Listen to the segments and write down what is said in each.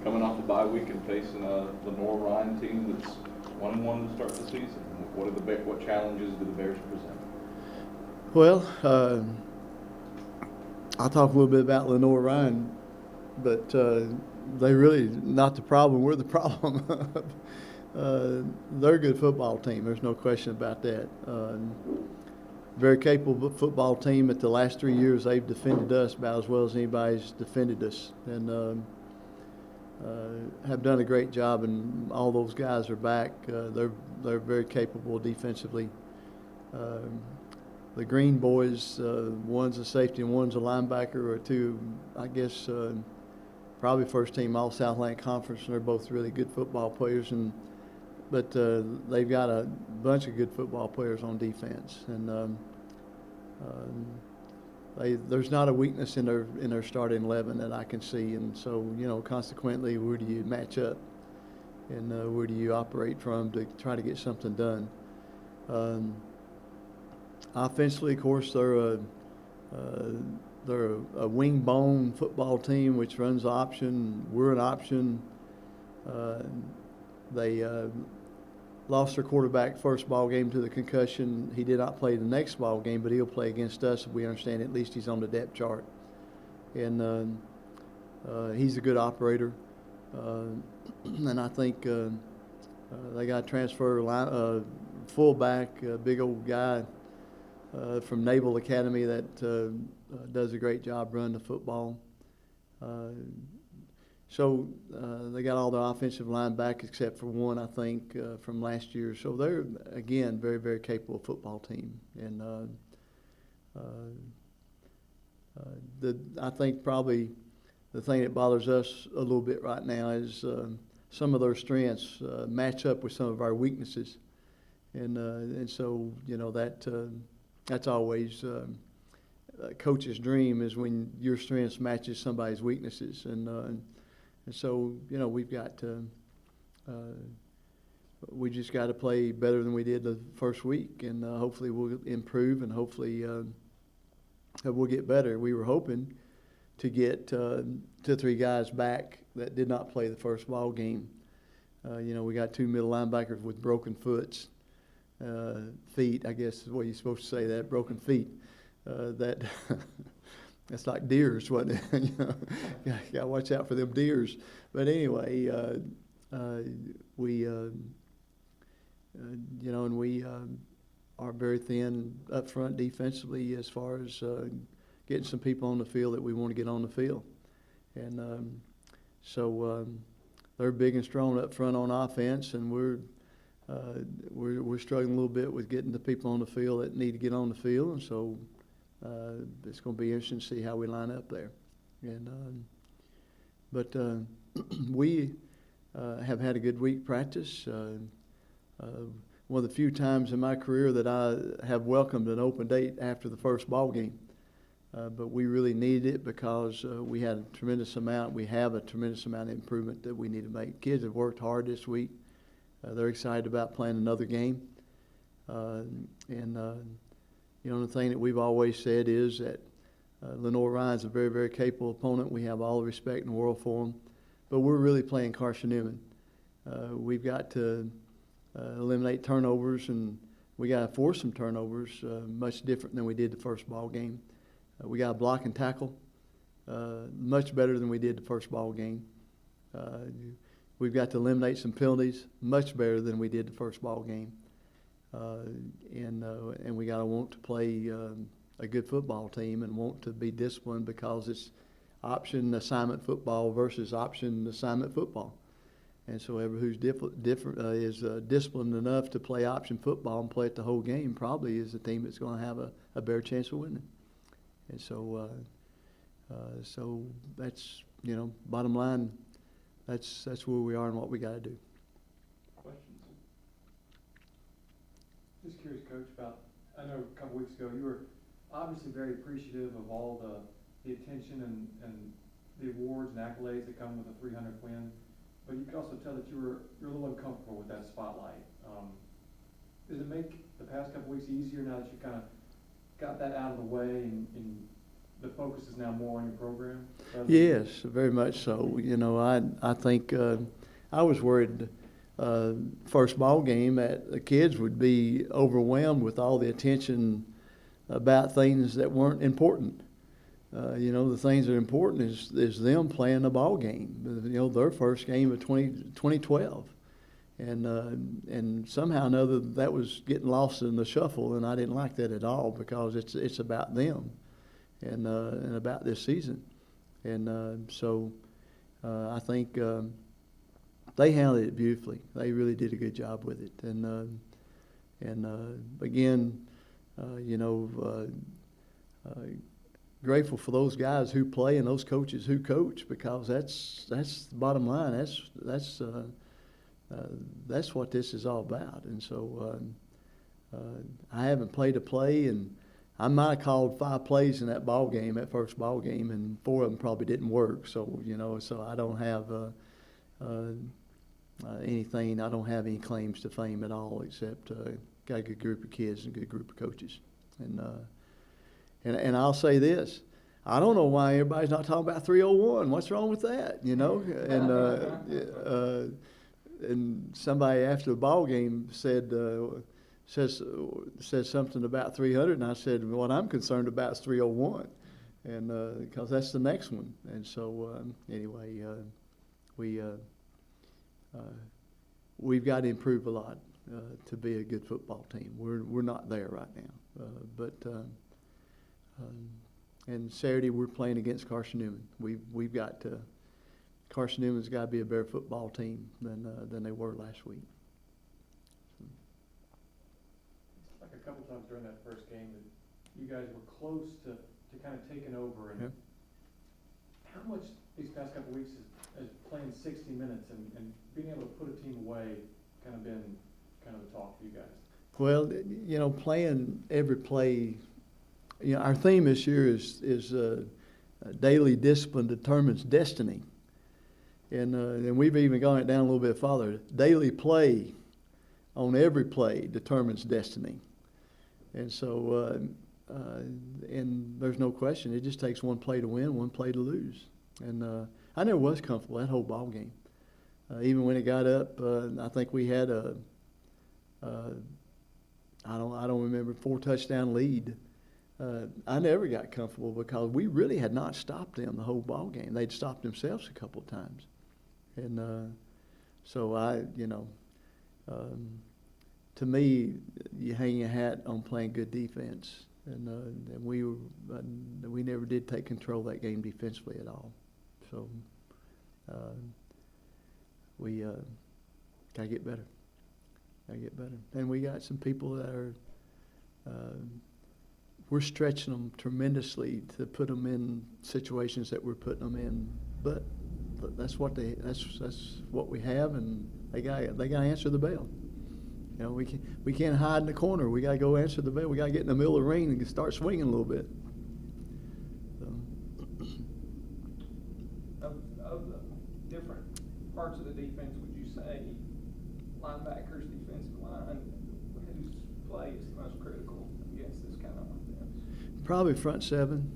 coming off a bye week and facing a Lenoir-Rhyne team that's 1-1 to start the season. What challenges do the Bears present? Well, I'll talk a little bit about Lenoir-Rhyne, but they really not the problem. We're the problem. They're a good football team. There's no question about that. Very capable football team. At the last 3 years, they've defended us about as well as anybody's defended us, and have done a great job. And all those guys are back. They're very capable defensively. The Green boys, one's a safety and one's a linebacker, or two, I guess, probably first team All Southland Conference, and they're both really good football players. But they've got a bunch of good football players on defense, and there's not a weakness in their starting 11 that I can see. And so, consequently, where do you match up, and where do you operate from to try to get something done? Offensively, of course, they're a wing bone football team which runs option. We're an option. They lost their quarterback first ball game to the concussion. He did not play the next ball game, but he'll play against us if we understand. At least he's on the depth chart, and he's a good operator. And I think they got a transfer fullback, a big old guy from Naval Academy that does a great job running the football. So they got all the offensive line back except for one, I think, from last year. So they're, again, very, very capable football team. And I think probably the thing that bothers us a little bit right now is some of their strengths match up with some of our weaknesses. And so, that's always a coach's dream, is when your strengths matches somebody's weaknesses. And so, we've got to, we just got to play better than we did the first week, and hopefully we'll improve, and hopefully we'll get better. We were hoping to get 2 or 3 guys back that did not play the first ball game. We got 2 middle linebackers with broken feet, I guess is the way you're supposed to say that, broken feet. That's like deers, wasn't it? Got to watch out for them deers. But anyway, we are very thin up front defensively as far as getting some people on the field that we want to get on the field. And so they're big and strong up front on offense, and we're struggling a little bit with getting the people on the field that need to get on the field. And so it's going to be interesting to see how we line up there. And but we have had a good week practice. One of the few times in my career that I have welcomed an open date after the first ball game. But we really needed it because we have a tremendous amount of improvement that we need to make. Kids have worked hard this week. They're excited about playing another game. The thing that we've always said is that Lenoir-Rhyne is a very, very capable opponent. We have all the respect in the world for them. But we're really playing Carson-Newman. We've got to eliminate turnovers, and we got to force some turnovers, much different than we did the first ball game. We got to block and tackle much better than we did the first ball game. We've got to eliminate some penalties much better than we did the first ball game. And we got to want to play a good football team and want to be disciplined, because it's option assignment football versus option assignment football. And so whoever who's is disciplined enough to play option football and play it the whole game probably is the team that's going to have a better chance of winning. And so that's, bottom line, that's where we are and what we got to do. Questions? Just curious, Coach, I know a couple weeks ago you were obviously very appreciative of all the attention and the awards and accolades that come with a 300th win, but you could also tell that you're a little uncomfortable with that spotlight. Does it make the past couple weeks easier now that you kind of got that out of the way and the focus is now more on your program? Yes, very much so. You know, I think I was worried first ball game that the kids would be overwhelmed with all the attention about things that weren't important. You know, the things that are important is them playing the ball game. You know, their first game of 2012. And somehow or another that was getting lost in the shuffle, and I didn't like that at all, because it's about them and about this season. And so I think they handled it beautifully. They really did a good job with it. And again, you know, grateful for those guys who play and those coaches who coach, because that's the bottom line. That's what this is all about. And so I haven't played a play, and I might have called 5 plays in that ball game, that first ball game, and 4 of them probably didn't work. So, you know, so I don't have anything. I don't have any claims to fame at all, except got a good group of kids and a good group of coaches. And I'll say this. I don't know why everybody's not talking about 301. What's wrong with that, you know? And somebody after the ball game said something about 300, and I said, what I'm concerned about is 301, and because that's the next one. And so anyway, we've got to improve a lot to be a good football team. We're not there right now, but and Saturday we're playing against Carson-Newman. We've got to. Carson-Newman's got to be a better football team than they were last week. Like a couple times during that first game that you guys were close to kind of taking over. And how much these past couple of weeks is playing 60 minutes and being able to put a team away kind of been kind of the talk for you guys? Well, you know, playing every play. You know, our theme this year is daily discipline determines destiny. And we've even gone it down a little bit farther. Daily play on every play determines destiny. And so, and there's no question, it just takes one play to win, one play to lose. And I never was comfortable that whole ball game. Even when it got up, I think we had I don't remember, 4 touchdown lead. I never got comfortable because we really had not stopped them the whole ball game. They'd stopped themselves a couple of times. And so to me, you hang your hat on playing good defense, and we never did take control of that game defensively at all. So we gotta get better. And we got some people that are we're stretching them tremendously to put them in situations that we're putting them in, but that's what we have, and they got to answer the bell. You know, we can't hide in the corner. We got to go answer the bell. We got to get in the middle of the ring and start swinging a little bit. So. Of the different parts of the defense, would you say linebackers, defensive line, whose play is the most critical against this kind of offense? Probably front 7.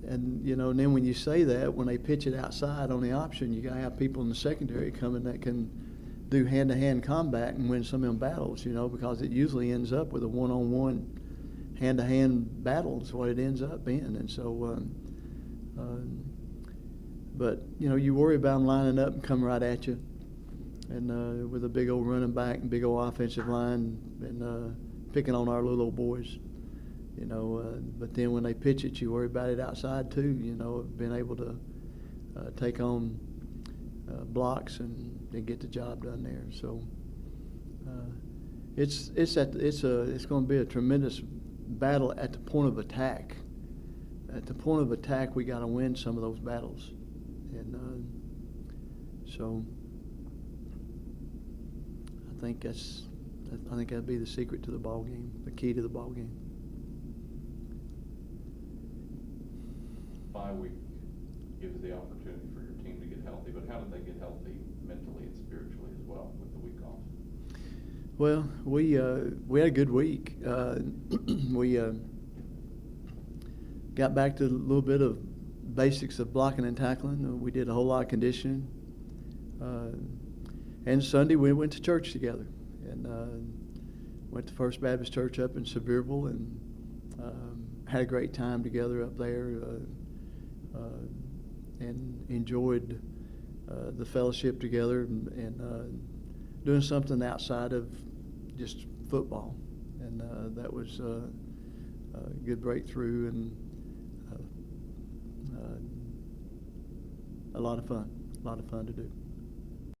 And, you know, and then when you say that, when they pitch it outside on the option, you got to have people in the secondary coming that can do hand-to-hand combat and win some of them battles, you know, because it usually ends up with a one-on-one hand-to-hand battle is what it ends up being. And so, but, you know, you worry about them lining up and come right at you. And with a big old running back and big old offensive line and picking on our little old boys. You know, but then when they pitch it, you worry about it outside too. You know, being able to take on blocks and get the job done there. So it's going to be a tremendous battle at the point of attack. At the point of attack, we got to win some of those battles, and so I think that'll be the secret to the ball game, the key to the ball game. Bye week gives the opportunity for your team to get healthy, but how did they get healthy mentally and spiritually as well with the week off? Well, we had a good week. got back to a little bit of basics of blocking and tackling. We did a whole lot of conditioning. And Sunday we went to church together, and went to First Baptist Church up in Sevierville, and had a great time together up there, and enjoyed the fellowship together, and doing something outside of just football. And that was a good breakthrough, and a lot of fun to do.